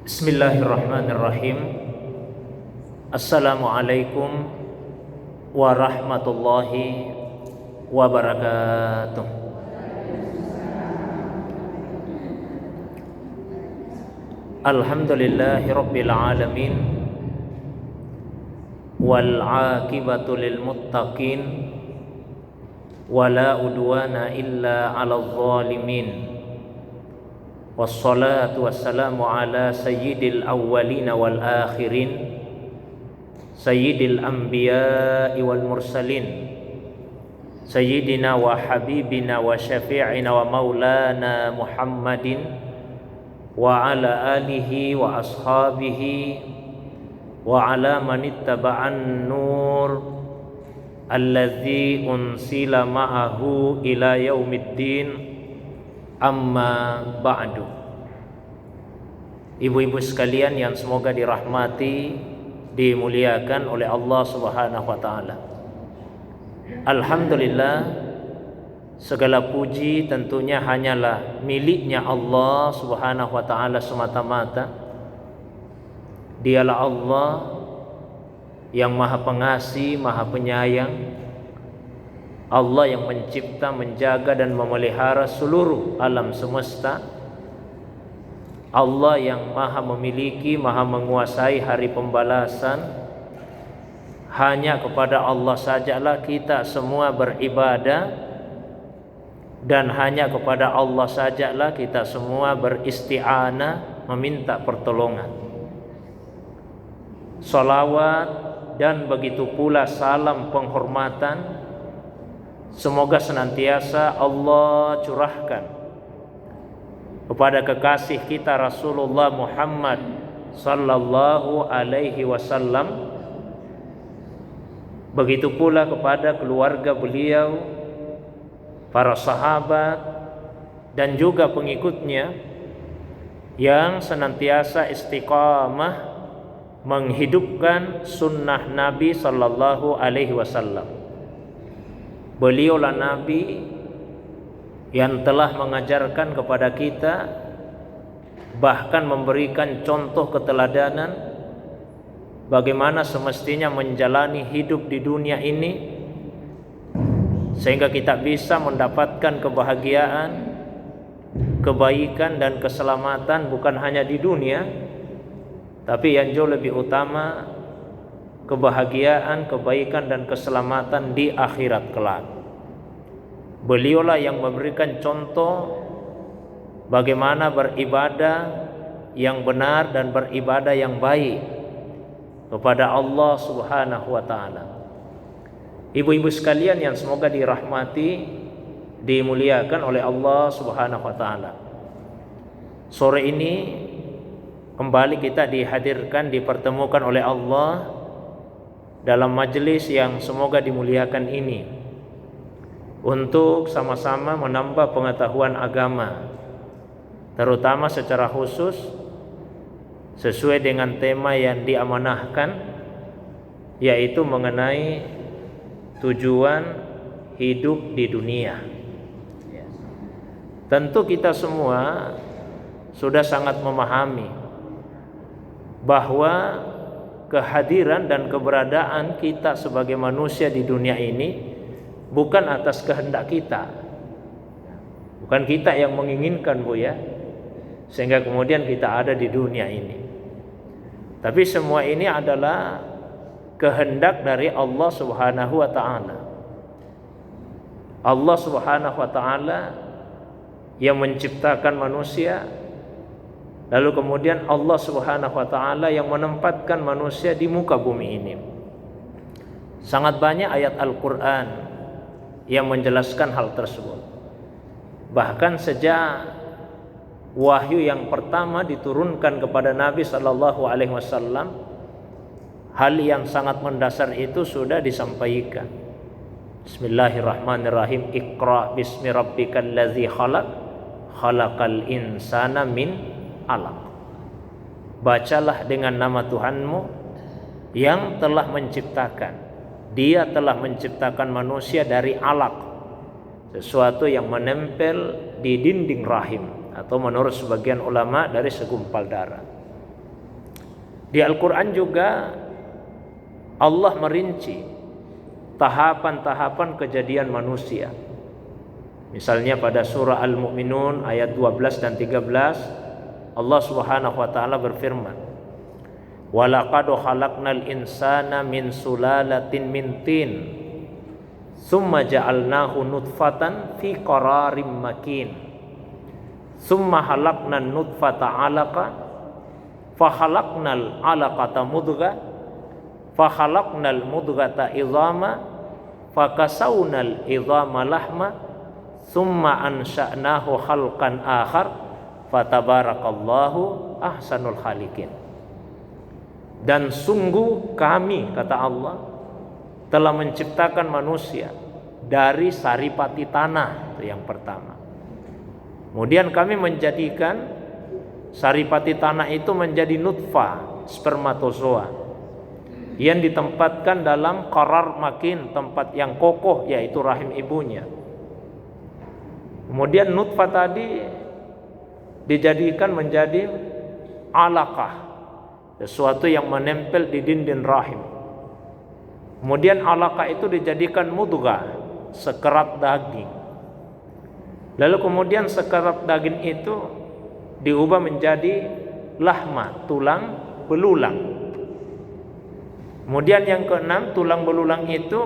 Bismillahirrahmanirrahim. Assalamualaikum warahmatullahi wabarakatuh. Alhamdulillahi rabbil alamin, wal aqibatu lil muttaqin, wala udwana illa 'alal zalimin. Wassalatu wassalamu ala sayyidil awwalin wal akhirin, sayyidil anbiya'i wal mursalin, sayyidina wa habibina wa syafi'ina wa maulana Muhammadin wa ala alihi wa ashabihi wa ala man ittaba'an nur alladzi unsila ma'ahu ila yaumiddin. Amma ba'du. Ibu-ibu sekalian yang semoga dirahmati, dimuliakan oleh Allah Subhanahu wa taala. Alhamdulillah, segala puji tentunya hanyalah miliknya Allah Subhanahu wa taala semata-mata. Dialah Allah yang Maha Pengasih, Maha Penyayang. Allah yang mencipta, menjaga dan memelihara seluruh alam semesta. Allah yang maha memiliki, maha menguasai hari pembalasan. Hanya kepada Allah sajalah kita semua beribadah, dan hanya kepada Allah sajalah kita semua beristi'anah, meminta pertolongan. Salawat dan begitu pula salam penghormatan semoga senantiasa Allah curahkan kepada kekasih kita Rasulullah Muhammad sallallahu alaihi wasallam, begitu pula kepada keluarga beliau, para sahabat dan juga pengikutnya yang senantiasa istiqamah menghidupkan sunnah Nabi sallallahu alaihi wasallam. Beliaulah Nabi yang telah mengajarkan kepada kita, bahkan memberikan contoh keteladanan bagaimana semestinya menjalani hidup di dunia ini, sehingga kita bisa mendapatkan kebahagiaan, kebaikan dan keselamatan bukan hanya di dunia, tapi yang jauh lebih utama, kebahagiaan, kebaikan dan keselamatan di akhirat kelak. Beliaulah yang memberikan contoh bagaimana beribadah yang benar dan beribadah yang baik kepada Allah Subhanahu wa taala. Ibu-ibu sekalian yang semoga dirahmati, dimuliakan oleh Allah Subhanahu wa taala. Sore ini kembali kita dihadirkan, dipertemukan oleh Allah dalam majelis yang semoga dimuliakan ini untuk sama-sama menambah pengetahuan agama, terutama secara khusus sesuai dengan tema yang diamanahkan, yaitu mengenai tujuan hidup di dunia. Tentu kita semua sudah sangat memahami bahwa kehadiran dan keberadaan kita sebagai manusia di dunia ini bukan atas kehendak kita. Bukan kita yang menginginkan, Bu ya, sehingga kemudian kita ada di dunia ini. Tapi semua ini adalah kehendak dari Allah Subhanahu wa taala. Allah Subhanahu wa taala yang menciptakan manusia, lalu kemudian Allah Subhanahu wa taala yang menempatkan manusia di muka bumi ini. Sangat banyak ayat Al-Qur'an yang menjelaskan hal tersebut. Bahkan sejak wahyu yang pertama diturunkan kepada Nabi sallallahu alaihi wasallam, hal yang sangat mendasar itu sudah disampaikan. Bismillahirrahmanirrahim. Iqra bismi rabbikal ladzi khalaq, khalaqal insana min alaq. Bacalah dengan nama Tuhanmu yang telah menciptakan. Dia telah menciptakan manusia dari alaq, sesuatu yang menempel di dinding rahim, atau menurut sebagian ulama dari segumpal darah. Di Al-Quran juga Allah merinci tahapan-tahapan kejadian manusia. Misalnya pada surah Al-Mu'minun ayat 12 dan 13, Allah Subhanahu wa taala berfirman, "Wa laqad khalaqnal insana min sulalatin min tin, tsumma ja'alnahu nutfatan fi qararim makin, tsumma khalaqnan nutfata 'alaqa, fa khalaqnal 'alaqata mudghah, fa khalaqnal mudghata idhama, fa kasawnal idhama lahma, tsumma ansha'nahu khalqan akhar, fatabarakallahu ahsanul khaliqin." Dan sungguh kami, kata Allah, telah menciptakan manusia dari saripati tanah, itu yang pertama. Kemudian kami menjadikan saripati tanah itu menjadi nutfah, spermatozoa, yang ditempatkan dalam qarar makin, tempat yang kokoh, yaitu rahim ibunya. Kemudian nutfah tadi dijadikan menjadi alaqah, sesuatu yang menempel di dinding rahim. Kemudian alaqah itu dijadikan mudghah, sekerat daging. Lalu kemudian sekerat daging itu diubah menjadi lahma, tulang belulang. Kemudian yang keenam, tulang belulang itu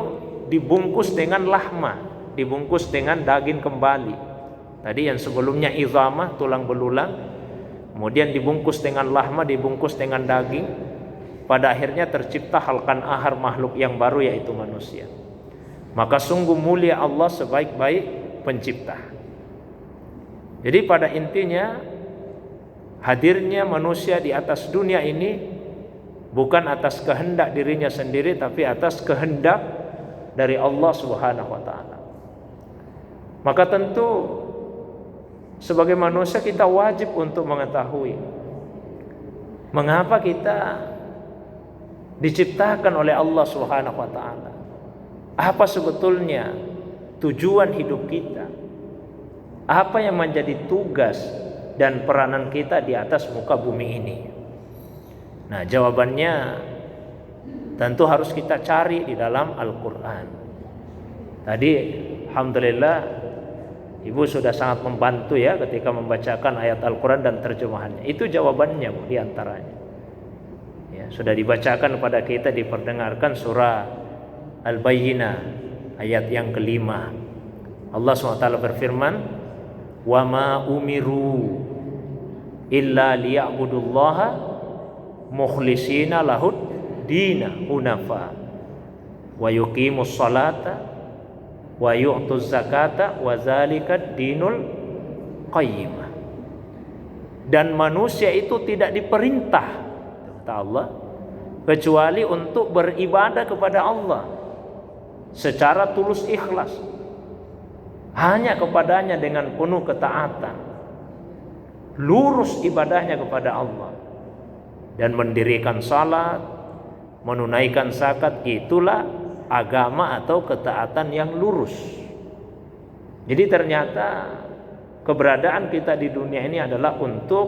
dibungkus dengan lahma, dibungkus dengan daging kembali. Tadi yang sebelumnya izamah, tulang belulang, kemudian dibungkus dengan lahma, dibungkus dengan daging. Pada akhirnya tercipta khalqan akhar, makhluk yang baru, yaitu manusia. Maka sungguh mulia Allah sebaik-baik pencipta. Jadi pada intinya, hadirnya manusia di atas dunia ini bukan atas kehendak dirinya sendiri, tapi atas kehendak dari Allah Subhanahu wa taala. Maka tentu sebagai manusia kita wajib untuk mengetahui mengapa kita diciptakan oleh Allah Subhanahu wa taala. Apa sebetulnya tujuan hidup kita? Apa yang menjadi tugas dan peranan kita di atas muka bumi ini? Nah, jawabannya tentu harus kita cari di dalam Al-Qur'an. Tadi alhamdulillah Ibu sudah sangat membantu ya ketika membacakan ayat Al-Quran dan terjemahannya. Itu jawabannya, Bu, di antaranya. Ya, sudah dibacakan kepada kita, diperdengarkan surah Al-Bayyinah ayat yang kelima. Allah SWT berfirman, "Wa ma umiru illa liya'budullaha mukhlishina lahud dina hunafa wa yuqimus salata wa yu'tuz zakata wa zalika dinul qayyimah." Dan manusia itu tidak diperintah, kata Allah, kecuali untuk beribadah kepada Allah secara tulus ikhlas, hanya kepadanya dengan penuh ketaatan, lurus ibadahnya kepada Allah, dan mendirikan salat, menunaikan zakat. Itulah agama atau ketaatan yang lurus. Jadi ternyata keberadaan kita di dunia ini adalah untuk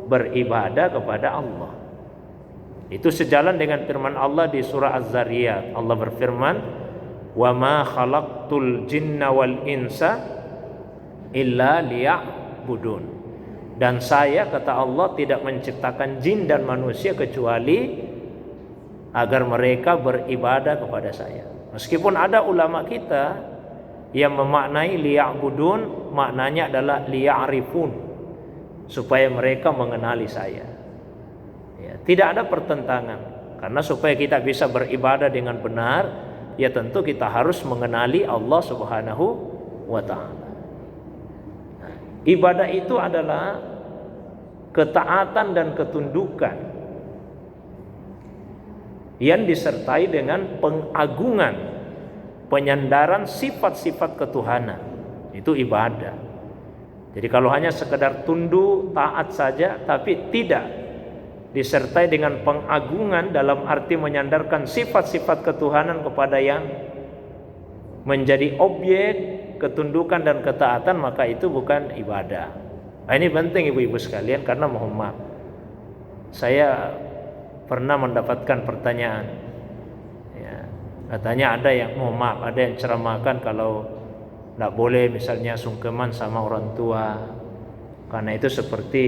beribadah kepada Allah. Itu sejalan dengan firman Allah di surah Az-Zariyat. Allah berfirman, "Wa ma khalaqtul jinna wal insa illa liya'budun." Dan saya, kata Allah, tidak menciptakan jin dan manusia kecuali agar mereka beribadah kepada saya. Meskipun ada ulama kita yang memaknai liya'budun, maknanya adalah liya'rifun, supaya mereka mengenali saya. Ya, tidak ada pertentangan, karena supaya kita bisa beribadah dengan benar, ya tentu kita harus mengenali Allah Subhanahu wa ta'ala. Nah, ibadah itu adalah ketaatan dan ketundukan yang disertai dengan pengagungan, penyandaran sifat-sifat ketuhanan. Itu ibadah. Jadi kalau hanya sekedar tunduk, taat saja, tapi tidak disertai dengan pengagungan dalam arti menyandarkan sifat-sifat ketuhanan kepada yang menjadi objek ketundukan dan ketaatan, maka itu bukan ibadah. Nah, ini penting ibu-ibu sekalian, karena mohon maaf, saya pernah mendapatkan pertanyaan. Ya, katanya ada yang ada yang ceramahkan kalau tidak boleh misalnya sungkeman sama orang tua, karena itu seperti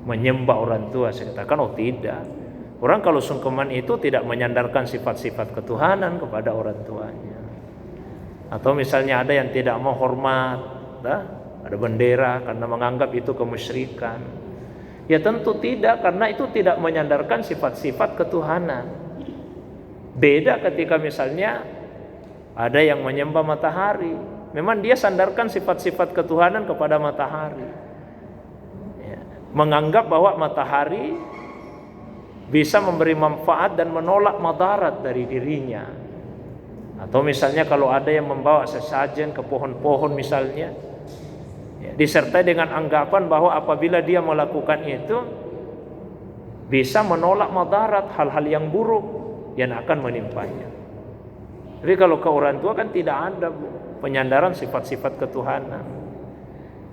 menyembah orang tua. Saya katakan, oh tidak. Orang kalau sungkeman itu tidak menyandarkan sifat-sifat ketuhanan kepada orang tuanya. Atau misalnya ada yang tidak mau hormat, ada bendera karena menganggap itu kemusyrikan. Ya tentu tidak, karena itu tidak menyandarkan sifat-sifat ketuhanan. Beda ketika misalnya ada yang menyembah matahari, memang dia sandarkan sifat-sifat ketuhanan kepada matahari, ya, menganggap bahwa matahari bisa memberi manfaat dan menolak madarat dari dirinya. Atau misalnya kalau ada yang membawa sesajen ke pohon-pohon misalnya, ya, disertai dengan anggapan bahwa apabila dia melakukan itu bisa menolak madarat, hal-hal yang buruk yang akan menimpanya. Tapi kalau ke orang tua kan tidak ada penyandaran sifat-sifat ketuhanan.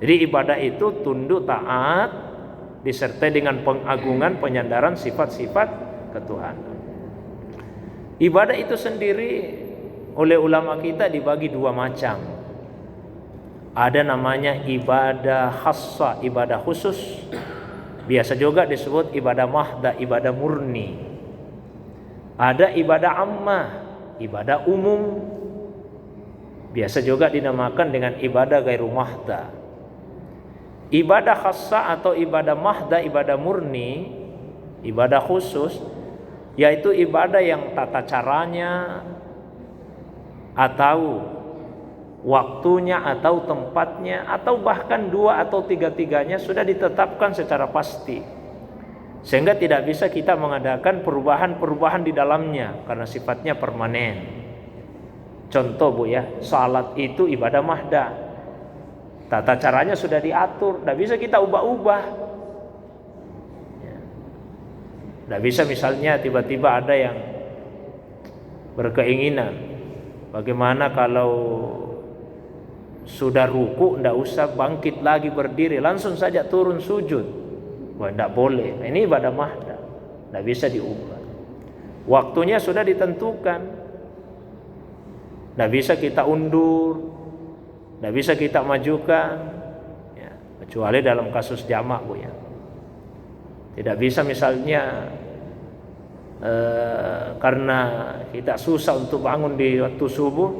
Jadi ibadah itu tunduk taat disertai dengan pengagungan, penyandaran sifat-sifat ketuhanan. Ibadah itu sendiri oleh ulama kita dibagi dua macam. Ada namanya ibadah khassa, ibadah khusus. Biasa juga disebut ibadah mahda, ibadah murni. Ada ibadah ammah, ibadah umum, biasa juga dinamakan dengan ibadah gairu mahda. Ibadah khassa atau ibadah mahda, ibadah murni, ibadah khusus, yaitu ibadah yang tata caranya atau waktunya atau tempatnya atau bahkan dua atau tiga-tiganya sudah ditetapkan secara pasti, sehingga tidak bisa kita mengadakan perubahan-perubahan di dalamnya karena sifatnya permanen. Contoh Bu ya, salat itu ibadah mahda, tata caranya sudah diatur, tidak bisa kita ubah-ubah. Tidak bisa misalnya tiba-tiba ada yang berkeinginan, bagaimana kalau sudah ruku tidak usah bangkit lagi berdiri, langsung saja turun sujud. Wah, tidak boleh. Ini ibadah mahda, tidak bisa diubah. Waktunya sudah ditentukan, tidak bisa kita undur, tidak bisa kita majukan, ya, kecuali dalam kasus jamak Bu ya. Tidak bisa misalnya karena kita susah untuk bangun di waktu subuh,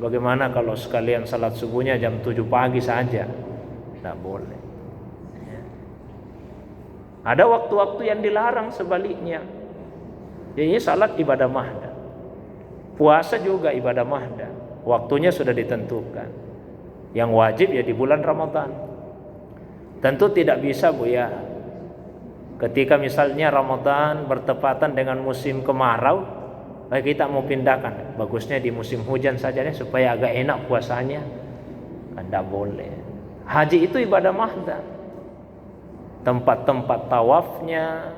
bagaimana kalau sekalian salat subuhnya jam 7 pagi saja? Tidak boleh. Ada waktu-waktu yang dilarang sebaliknya. Jadi salat ibadah mahda. Puasa juga ibadah mahda. Waktunya sudah ditentukan. Yang wajib ya di bulan Ramadan. Tentu tidak bisa Bu ya, ketika misalnya Ramadan bertepatan dengan musim kemarau, kita mau pindahkan, bagusnya di musim hujan saja deh supaya agak enak puasanya. Kan tidak boleh. Haji itu ibadah mahda. Tempat-tempat tawafnya,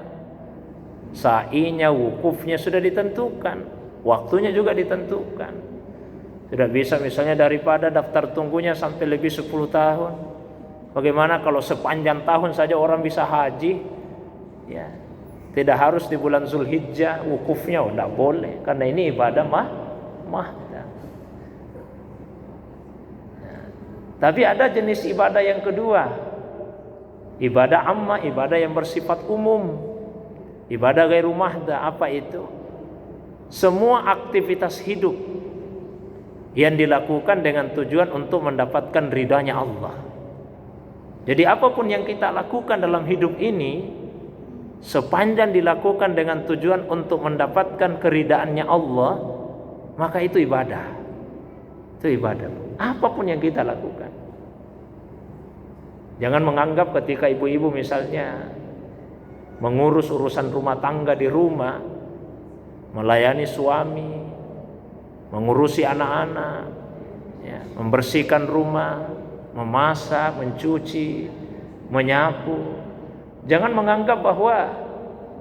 sa'inya, wukufnya sudah ditentukan, waktunya juga ditentukan. Tidak bisa misalnya daripada daftar tunggunya sampai lebih 10 tahun. Bagaimana kalau sepanjang tahun saja orang bisa haji? Ya, tidak harus di bulan Zulhijjah wukufnya, tidak boleh, karena ini ibadah mahda. Tapi ada jenis ibadah yang kedua, ibadah amma, ibadah yang bersifat umum, ibadah ghairu mahda. Apa itu? Semua aktivitas hidup yang dilakukan dengan tujuan untuk mendapatkan ridhanya Allah. Jadi apapun yang kita lakukan dalam hidup ini, sepanjang dilakukan dengan tujuan untuk mendapatkan keridaannya Allah, maka itu ibadah. Itu ibadah. Apapun yang kita lakukan. Jangan menganggap ketika ibu-ibu misalnya mengurus urusan rumah tangga di rumah, melayani suami, mengurusi anak-anak, ya, membersihkan rumah, memasak, mencuci, menyapu. Jangan menganggap bahwa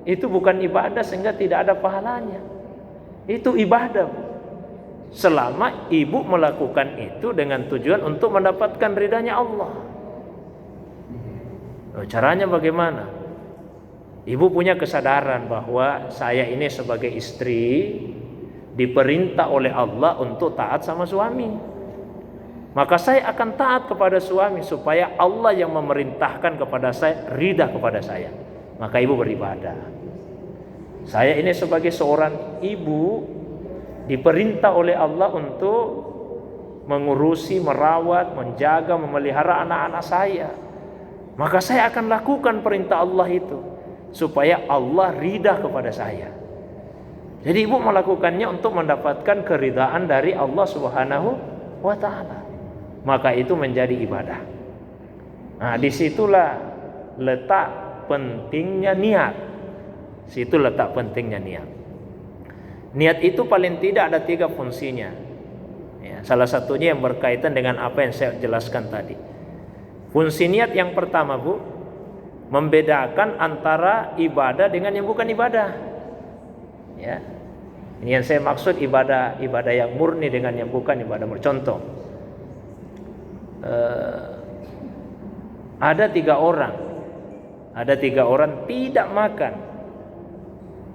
itu bukan ibadah sehingga tidak ada pahalanya. Itu ibadah selama ibu melakukan itu dengan tujuan untuk mendapatkan ridhanya Allah. Caranya bagaimana? Ibu punya kesadaran bahwa saya ini sebagai istri diperintah oleh Allah untuk taat sama suami. Maka saya akan taat kepada suami supaya Allah yang memerintahkan kepada saya, ridha kepada saya. Maka ibu beribadah. Saya ini sebagai seorang ibu diperintah oleh Allah untuk mengurusi, merawat, menjaga, memelihara anak-anak saya. Maka saya akan lakukan perintah Allah itu supaya Allah ridha kepada saya. Jadi ibu melakukannya untuk mendapatkan keridhaan dari Allah Subhanahu wa ta'ala. Maka itu menjadi ibadah. Nah, disitulah letak pentingnya niat. Situ letak pentingnya niat. Niat itu paling tidak ada 3 fungsinya. Ya, salah satunya yang berkaitan dengan apa yang saya jelaskan tadi. Fungsi niat yang pertama, Bu, membedakan antara ibadah dengan yang bukan ibadah. Ya. Ini yang saya maksud ibadah yang murni dengan yang bukan ibadah murni. Contoh, ada 3 orang tidak makan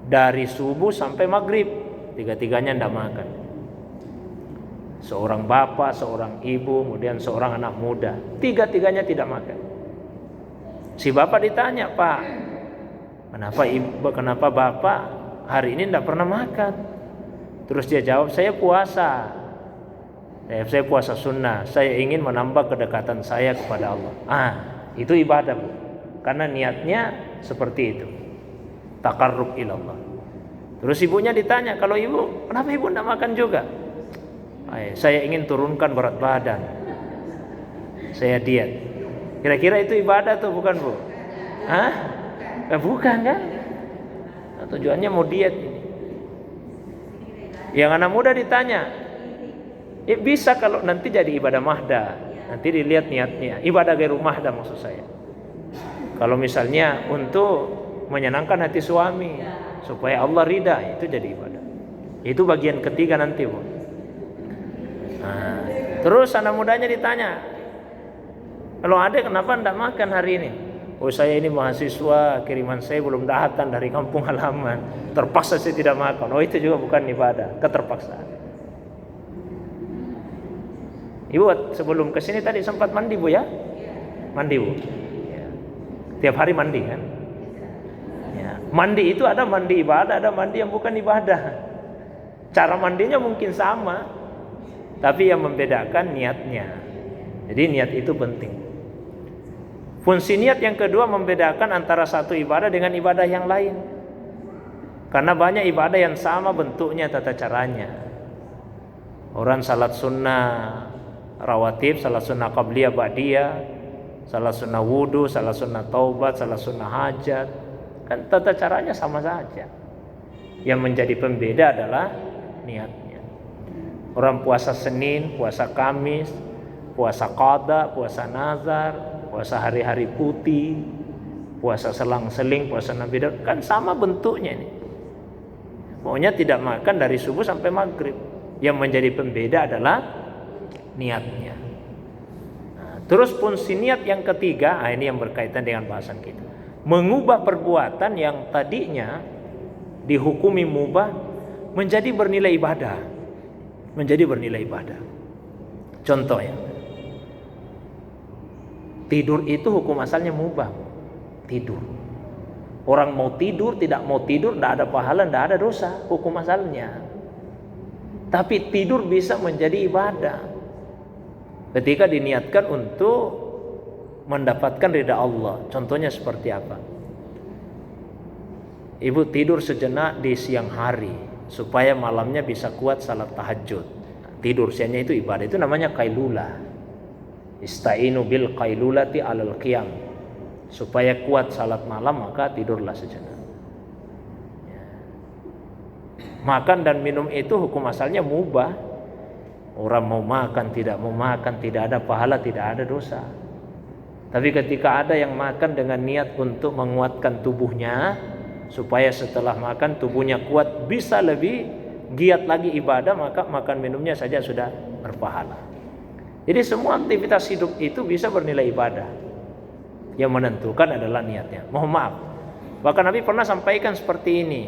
dari subuh sampai maghrib, 3-tiganya tidak makan. Seorang bapak, seorang ibu, kemudian seorang anak muda, 3-tiganya tidak makan. Si bapak ditanya, Pak, kenapa bapak hari ini tidak pernah makan? Terus dia jawab, saya puasa sunnah, saya ingin menambah kedekatan saya kepada Allah. Itu ibadah, Bu. Karena niatnya seperti itu, taqarrub ilallah. Terus ibunya ditanya, kalau ibu, kenapa ibu tidak makan juga? Saya ingin turunkan berat badan, saya diet. Kira-kira itu ibadah atau bukan, Bu? Bukan kan? Tujuannya mau diet ini. Yang anak muda ditanya, bisa kalau nanti jadi ibadah mahda. Nanti dilihat niatnya, ibadah gairu mahda maksud saya. Kalau misalnya untuk menyenangkan hati suami supaya Allah ridha, itu jadi ibadah. Itu bagian ketiga nanti, Bu. Terus anak mudanya ditanya, kalau ada kenapa tidak makan hari ini? Saya ini mahasiswa, kiriman saya belum datang dari kampung halaman, terpaksa saya tidak makan. Itu juga bukan ibadah, keterpaksaan. Ibu sebelum kesini tadi sempat mandi, Bu, ya? Mandi, Bu. Ya. Tiap hari mandi kan? Ya. Mandi itu ada mandi ibadah, ada mandi yang bukan ibadah. Cara mandinya mungkin sama, tapi yang membedakan niatnya. Jadi niat itu penting. Fungsi niat yang kedua membedakan antara satu ibadah dengan ibadah yang lain. Karena banyak ibadah yang sama bentuknya, tata caranya. Orang salat sunnah rawatib, salat sunnah qabliyah ba'diyah, salat sunnah wudu, salat sunnah taubat, salat sunnah hajat, kan tata caranya sama saja. Yang menjadi pembeda adalah niatnya. Orang puasa Senin, puasa Kamis, puasa qada, puasa nazar, puasa hari-hari putih, puasa selang-seling, puasa Nabi Daud, kan sama bentuknya ini. Pokoknya tidak makan dari subuh sampai maghrib. Yang menjadi pembeda adalah niatnya. Terus fungsi niat yang ketiga, ini yang berkaitan dengan bahasan kita. Mengubah perbuatan yang tadinya dihukumi mubah menjadi bernilai ibadah. Menjadi bernilai ibadah. Contoh ya, tidur itu hukum asalnya mubah. Tidur. Orang mau tidur, tidak mau tidur, tidak ada pahala, tidak ada dosa, hukum asalnya. Tapi tidur bisa menjadi ibadah ketika diniatkan untuk mendapatkan ridha Allah. Contohnya seperti apa? Ibu tidur sejenak di siang hari supaya malamnya bisa kuat salat tahajud. Tidur siangnya itu ibadah, itu namanya qailula. Istainu bil qailulati alal qiyam. Supaya kuat salat malam maka tidurlah sejenak. Makan dan minum itu hukum asalnya mubah. Orang mau makan, tidak mau makan, tidak ada pahala, tidak ada dosa. Tapi ketika ada yang makan dengan niat untuk menguatkan tubuhnya, supaya setelah makan tubuhnya kuat, bisa lebih giat lagi ibadah, maka makan minumnya saja sudah berpahala. Jadi semua aktivitas hidup itu bisa bernilai ibadah. Yang menentukan adalah niatnya. Mohon maaf, Bahkan Nabi pernah sampaikan seperti ini.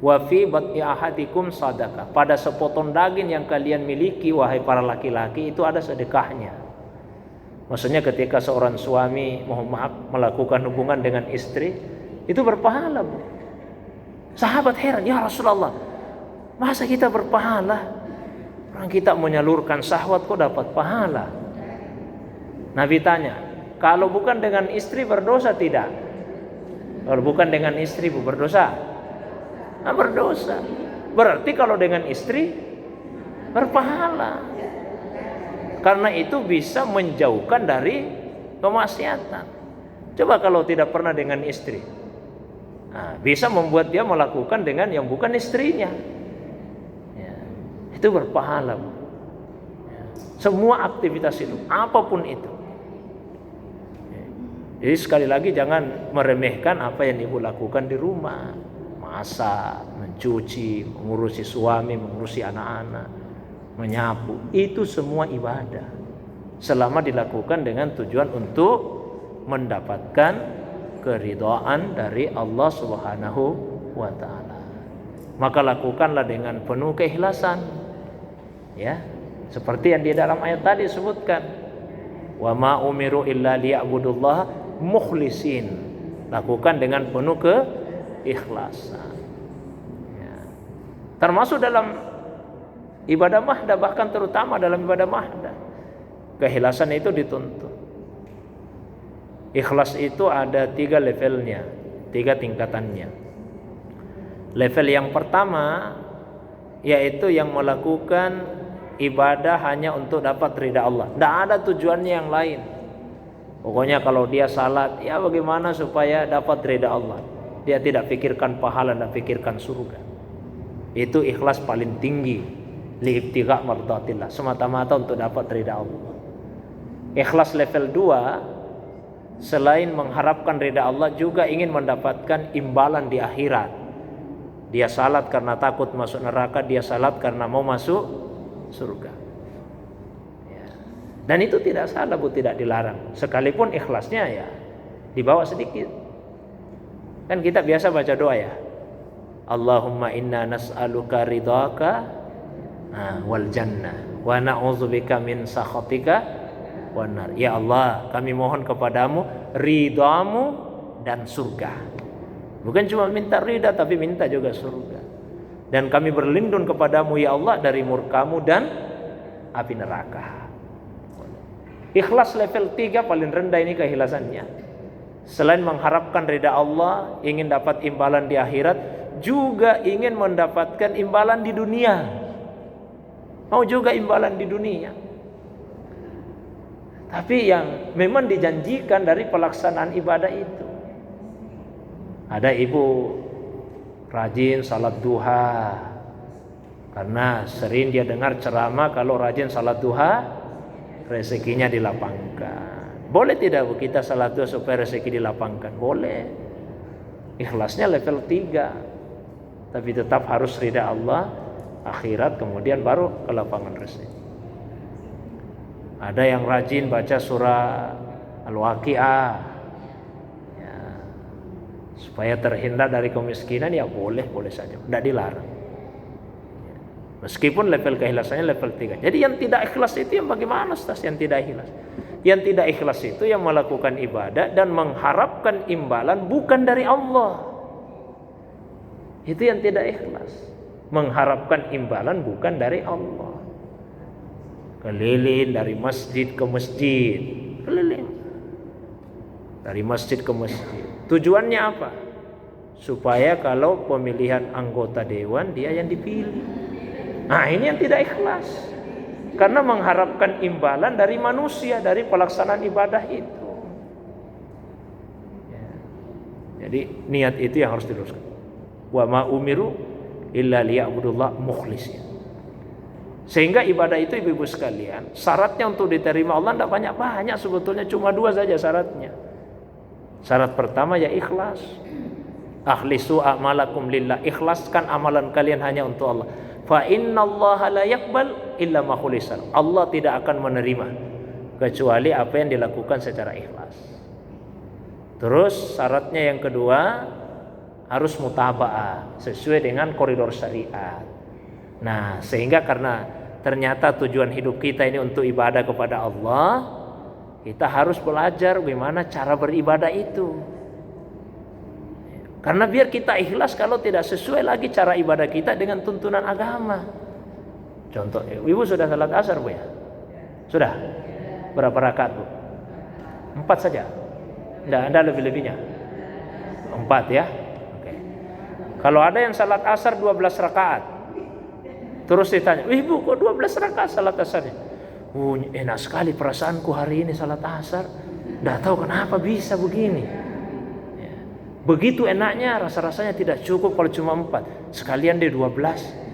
Wa fi batni ahadikum sadaqah. Pada sepotong daging yang kalian miliki wahai para laki-laki itu ada sedekahnya. Maksudnya ketika seorang suami melakukan hubungan dengan istri itu berpahala, Bu. Sahabat heran, ya Rasulullah, masa kita berpahala? Orang kita menyalurkan syahwat kok dapat pahala? Nabi tanya, kalau bukan dengan istri berdosa tidak? Kalau bukan dengan istri, Bu, berdosa? Nah, berdosa. Berarti kalau dengan istri berpahala. Karena itu bisa menjauhkan dari kemaksiatan. Coba kalau tidak pernah dengan istri, nah, bisa membuat dia melakukan dengan yang bukan istrinya. Ya, itu berpahala, Bu. Ya, semua aktivitas hidup, apapun itu. Ya, jadi sekali lagi jangan meremehkan apa yang ibu lakukan di rumah. Masak, mencuci, mengurusi suami, mengurusi anak-anak, menyapu, itu semua ibadah selama dilakukan dengan tujuan untuk mendapatkan keridhaan dari Allah Subhanahu wa taala. Maka lakukanlah dengan penuh keikhlasan. Ya, seperti yang di dalam ayat tadi disebutkan. Wa ma umiru illa liya'budullaha mukhlisin. Lakukan dengan penuh keikhlasan. Ya. Termasuk dalam ibadah mahdah, bahkan terutama dalam ibadah mahdah, keikhlasan itu dituntut. Ikhlas itu ada 3 levelnya, 3 tingkatannya. Level yang pertama yaitu yang melakukan ibadah hanya untuk dapat ridha Allah. Tidak ada tujuannya yang lain. Pokoknya kalau dia salat, ya bagaimana supaya dapat ridha Allah. Dia tidak pikirkan pahala, tidak pikirkan surga. Itu ikhlas paling tinggi. Liibtigha mardatillah, semata-mata untuk dapat ridha Allah. Ikhlas level 2, selain mengharapkan ridha Allah juga ingin mendapatkan imbalan di akhirat. Dia salat karena takut masuk neraka, dia salat karena mau masuk surga. Ya. Dan itu tidak salah, Bu, tidak dilarang. Sekalipun ikhlasnya ya dibawa sedikit. Kan kita biasa baca doa ya. Allahumma inna nas'aluka ridhaka wal jannah wa na'udzubika min sakhatika wan nar. Ya Allah, kami mohon kepadamu ridhamu dan surga. Bukan cuma minta ridha tapi minta juga surga. Dan kami berlindung kepadamu ya Allah dari murkamu dan api neraka. Ikhlas level 3 paling rendah ini keikhlasannya. Selain mengharapkan ridha Allah, ingin dapat imbalan di akhirat, juga ingin mendapatkan imbalan di dunia. Mau juga imbalan di dunia. Tapi yang memang dijanjikan dari pelaksanaan ibadah itu. Ada ibu rajin salat duha, karena sering dia dengar ceramah kalau rajin salat duha rezekinya dilapangkan. Boleh tidak, Bu, kita salat duha supaya rezeki dilapangkan? Boleh. Ikhlasnya level 3. Tapi tetap harus ridha Allah, akhirat, kemudian baru ke lapangan rezeki. Ada yang rajin baca surah Al-Waqiah ya, supaya terhindar dari kemiskinan, ya boleh saja, tidak dilarang ya. Meskipun level keikhlasannya level 3. Jadi yang tidak ikhlas itu yang bagaimana, Ustaz? Yang tidak ikhlas, yang tidak ikhlas itu yang melakukan ibadah dan mengharapkan imbalan bukan dari Allah. Itu yang tidak ikhlas, mengharapkan imbalan bukan dari Allah. Keliling dari masjid ke masjid, keliling dari masjid ke masjid. Tujuannya apa? Supaya kalau pemilihan anggota dewan dia yang dipilih. Nah, ini yang tidak ikhlas, karena mengharapkan imbalan dari manusia, dari pelaksanaan ibadah itu ya. Jadi niat itu yang harus diluruskan. Wa ma umiru illa liya'budullah mukhlisin. Sehingga ibadah itu, ibu-ibu sekalian, syaratnya untuk diterima Allah tidak banyak-banyak sebetulnya, cuma 2 saja syaratnya. Syarat pertama ya ikhlas. Akhlisu a'malakum lillah, ikhlaskan amalan kalian hanya untuk Allah. Fa innallaha la yaqbal illa ma khulisan. Allah tidak akan menerima kecuali apa yang dilakukan secara ikhlas. Terus syaratnya yang kedua harus mutaba'ah, sesuai dengan koridor syariat. Nah, sehingga karena ternyata tujuan hidup kita ini untuk ibadah kepada Allah, kita harus belajar bagaimana cara beribadah itu. Karena biar kita ikhlas kalau tidak sesuai lagi cara ibadah kita dengan tuntunan agama. Contoh, ibu sudah salat asar bu ya? Sudah? Berapa rakaat bu? 4 saja? Tidak ada lebih-lebihnya? 4 ya? Oke. Kalau ada yang salat asar 12 rakaat, terus ditanya, ibu kok 12 rakaat salat asarnya? Enak sekali perasaanku hari ini salat asar. Tidak tahu kenapa bisa begini. Begitu enaknya, rasa-rasanya tidak cukup kalau cuma 4. Sekalian deh 12.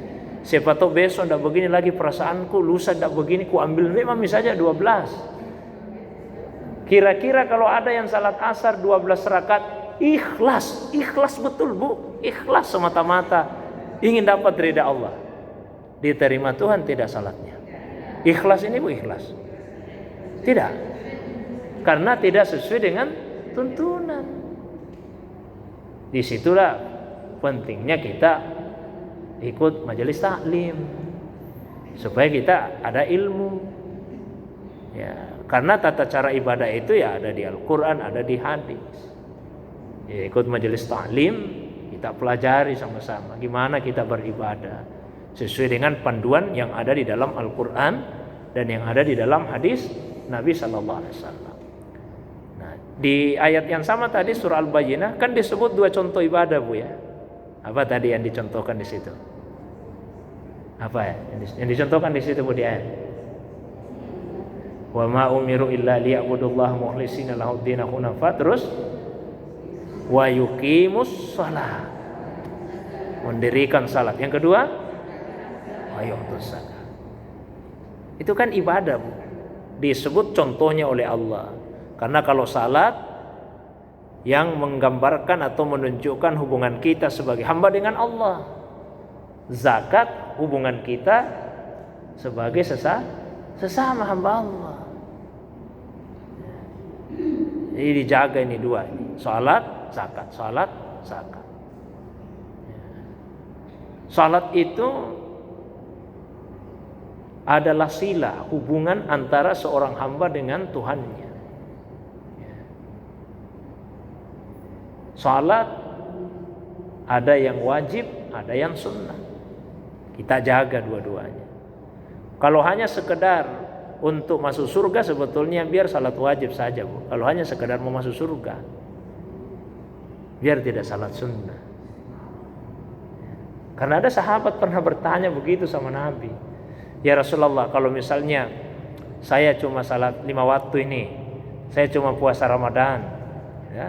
Siapa tahu besok tidak begini lagi perasaanku, lusa tidak begini, ku ambil memang saja 12. Kira-kira kalau ada yang salat asar 12 rakaat, ikhlas betul bu, ikhlas semata-mata ingin dapat ridha Allah, diterima Tuhan tidak salatnya. Ikhlas ini bu, ikhlas? Tidak, karena tidak sesuai dengan tuntunan. Disitulah pentingnya kita ikut majelis taklim supaya kita ada ilmu. Ya, karena tata cara ibadah itu ya ada di Al-Quran, ada di hadis. Ya, ikut majelis taklim, kita pelajari sama-sama gimana kita beribadah sesuai dengan panduan yang ada di dalam Al-Quran dan yang ada di dalam hadis Nabi Sallallahu Alaihi Wasallam. Nah, di ayat yang sama tadi surah Al-Bayyinah kan disebut 2 contoh ibadah bu ya. Apa tadi yang dicontohkan di situ? Apa ya? Yang dicontohkan di situ bu di ayat. Wa ma umiru illa liya'budullaha mukhlishina lahud-din hunafa, terus wa yuqimus shalah, mendirikan salat. Yang kedua wa yu'tus zakat. Itu kan ibadah bu, disebut contohnya oleh Allah. Karena kalau salat yang menggambarkan atau menunjukkan hubungan kita sebagai hamba dengan Allah, zakat hubungan kita sebagai sesama hamba Allah. Jadi dijaga ini 2 ini. Salat, zakat, salat, zakat. Salat itu adalah sila hubungan antara seorang hamba dengan Tuhannya. Salat ada yang wajib, ada yang sunnah. Kita jaga dua-duanya. Kalau hanya sekedar untuk masuk surga sebetulnya biar salat wajib saja bu. Kalau hanya sekedar mau masuk surga, biar tidak salat sunnah. Karena ada sahabat pernah bertanya begitu sama Nabi, ya Rasulullah, kalau misalnya saya cuma salat 5 waktu ini, saya cuma puasa Ramadan, ya,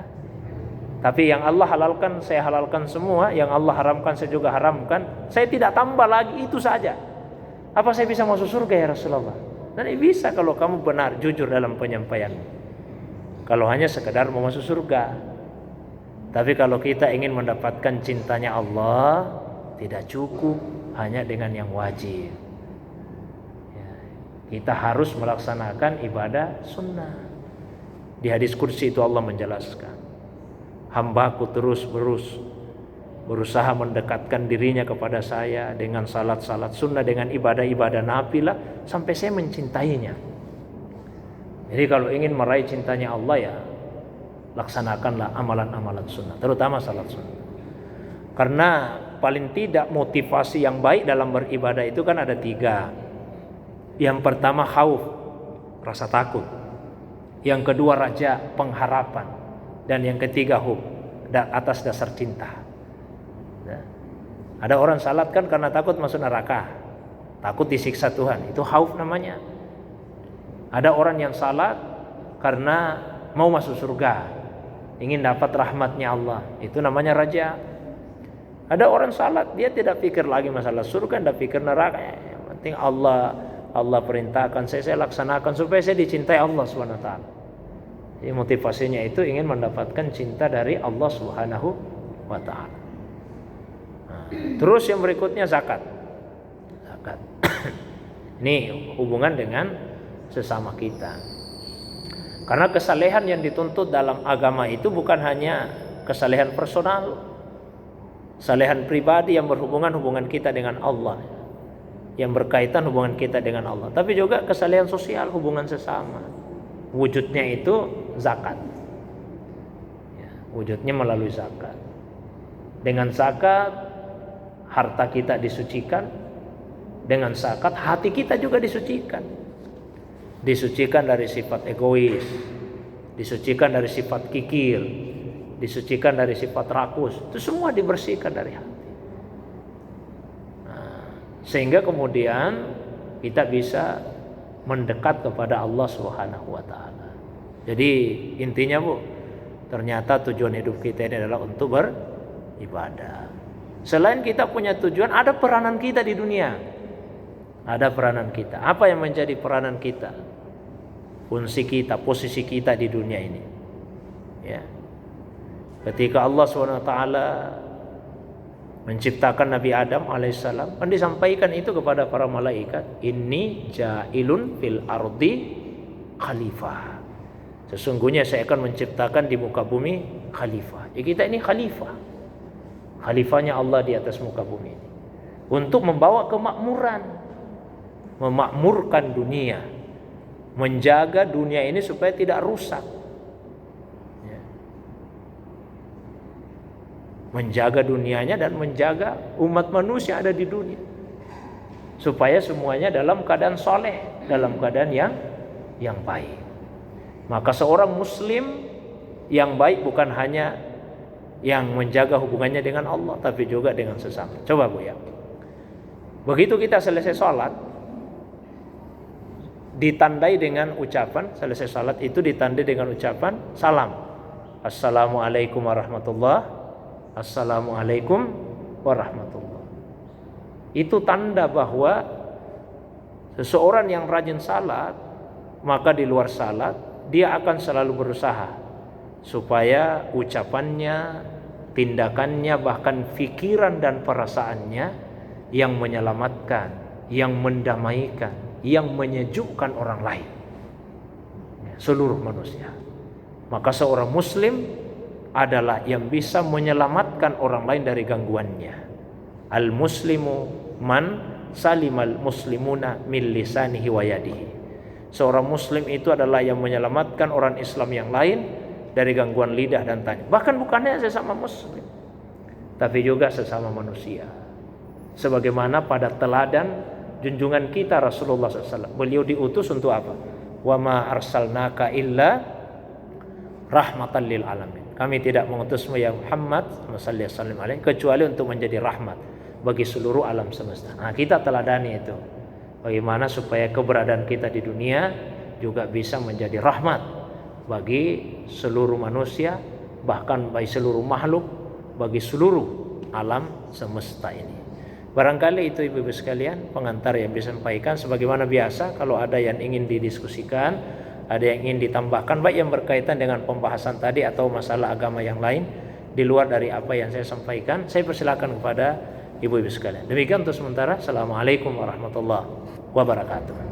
tapi yang Allah halalkan saya halalkan semua, yang Allah haramkan saya juga haramkan, saya tidak tambah lagi itu saja. Apa saya bisa masuk surga ya Rasulullah? Dan bisa kalau kamu benar, jujur dalam penyampaian. Kalau hanya sekedar mau masuk surga. Tapi kalau kita ingin mendapatkan cintanya Allah, tidak cukup hanya dengan yang wajib. Ya, kita harus melaksanakan ibadah sunnah. Di hadis kursi itu Allah menjelaskan, hambaku terus berusaha mendekatkan dirinya kepada saya dengan salat-salat sunnah, dengan ibadah-ibadah nafilah sampai saya mencintainya. Jadi kalau ingin meraih cintanya Allah ya laksanakanlah amalan-amalan sunnah, terutama salat sunnah. Karena paling tidak motivasi yang baik dalam beribadah itu kan ada 3. Yang pertama khauf, rasa takut. Yang kedua raja, pengharapan. Dan yang ketiga hub, atas dasar cinta. Ada orang salat kan karena takut masuk neraka, takut disiksa Tuhan, itu khauf namanya. Ada orang yang salat karena mau masuk surga, ingin dapat rahmatnya Allah, itu namanya raja. Ada orang salat dia tidak pikir lagi masalah surga, tidak pikir neraka, yang penting Allah perintahkan saya laksanakan supaya saya dicintai Allah Subhanahu wa taala. Jadi motivasinya itu ingin mendapatkan cinta dari Allah Subhanahu wa taala. Terus yang berikutnya zakat. Ini hubungan dengan sesama kita. Karena kesalehan yang dituntut dalam agama itu bukan hanya kesalehan personal, kesalehan pribadi yang berhubungan kita dengan Allah, yang berkaitan hubungan kita dengan Allah, tapi juga kesalehan sosial, hubungan sesama. Wujudnya itu zakat. Wujudnya melalui zakat. Dengan zakat harta kita disucikan, dengan zakat hati kita juga disucikan. Disucikan dari sifat egois, disucikan dari sifat kikir, disucikan dari sifat rakus. Itu semua dibersihkan dari hati. Sehingga kemudian kita bisa mendekat kepada Allah Subhanahu wa taala. Jadi intinya Bu, ternyata tujuan hidup kita ini adalah untuk beribadah. Selain kita punya tujuan, ada peranan kita di dunia. Ada peranan kita. Apa yang menjadi peranan kita? Fungsi kita, posisi kita di dunia ini. Ya. Ketika Allah SWT menciptakan Nabi Adam alaihissalam, kan disampaikan itu kepada para malaikat, inni ja'ilun fil ardi khalifah. Sesungguhnya saya akan menciptakan di muka bumi khalifah. Ya, kita ini khalifah. Khalifahnya Allah di atas muka bumi ini. Untuk membawa kemakmuran, memakmurkan dunia, menjaga dunia ini supaya tidak rusak. Menjaga dunianya dan menjaga umat manusia ada di dunia, supaya semuanya dalam keadaan soleh, dalam keadaan yang baik. Maka seorang muslim yang baik bukan hanya yang menjaga hubungannya dengan Allah, tapi juga dengan sesama. Coba Bu ya, begitu kita selesai sholat, ditandai dengan ucapan, selesai sholat itu ditandai dengan ucapan salam, assalamualaikum warahmatullahi, assalamualaikum warahmatullahi. Itu tanda bahwa seseorang yang rajin salat, maka di luar salat dia akan selalu berusaha supaya ucapannya, tindakannya, bahkan pikiran dan perasaannya yang menyelamatkan, yang mendamaikan, yang menyejukkan orang lain, seluruh manusia. Maka seorang muslim adalah yang bisa menyelamatkan orang lain dari gangguannya. Al-muslimu man salimal muslimuna min lisanihi wa yadihi. Seorang muslim itu adalah yang menyelamatkan orang Islam yang lain dari gangguan lidah dan tangan. Bahkan bukannya sesama muslim, tapi juga sesama manusia. Sebagaimana pada teladan junjungan kita Rasulullah SAW, beliau diutus untuk apa? Wa ma arsalnaka illa rahmatan lil alamin. Kami tidak mengutusmu ya Muhammad sallallahu alaihi wasallam kecuali untuk menjadi rahmat bagi seluruh alam semesta. Nah, kita teladani itu. Bagaimana supaya keberadaan kita di dunia juga bisa menjadi rahmat bagi seluruh manusia, bahkan bagi seluruh makhluk, bagi seluruh alam semesta ini. Barangkali itu ibu-ibu sekalian pengantar yang bisa sampaikan. Sebagaimana biasa, kalau ada yang ingin didiskusikan, ada yang ingin ditambahkan, baik yang berkaitan dengan pembahasan tadi atau masalah agama yang lain di luar dari apa yang saya sampaikan, saya persilakan kepada ibu-ibu sekalian. Demikian untuk sementara. Assalamualaikum warahmatullahi wabarakatuh.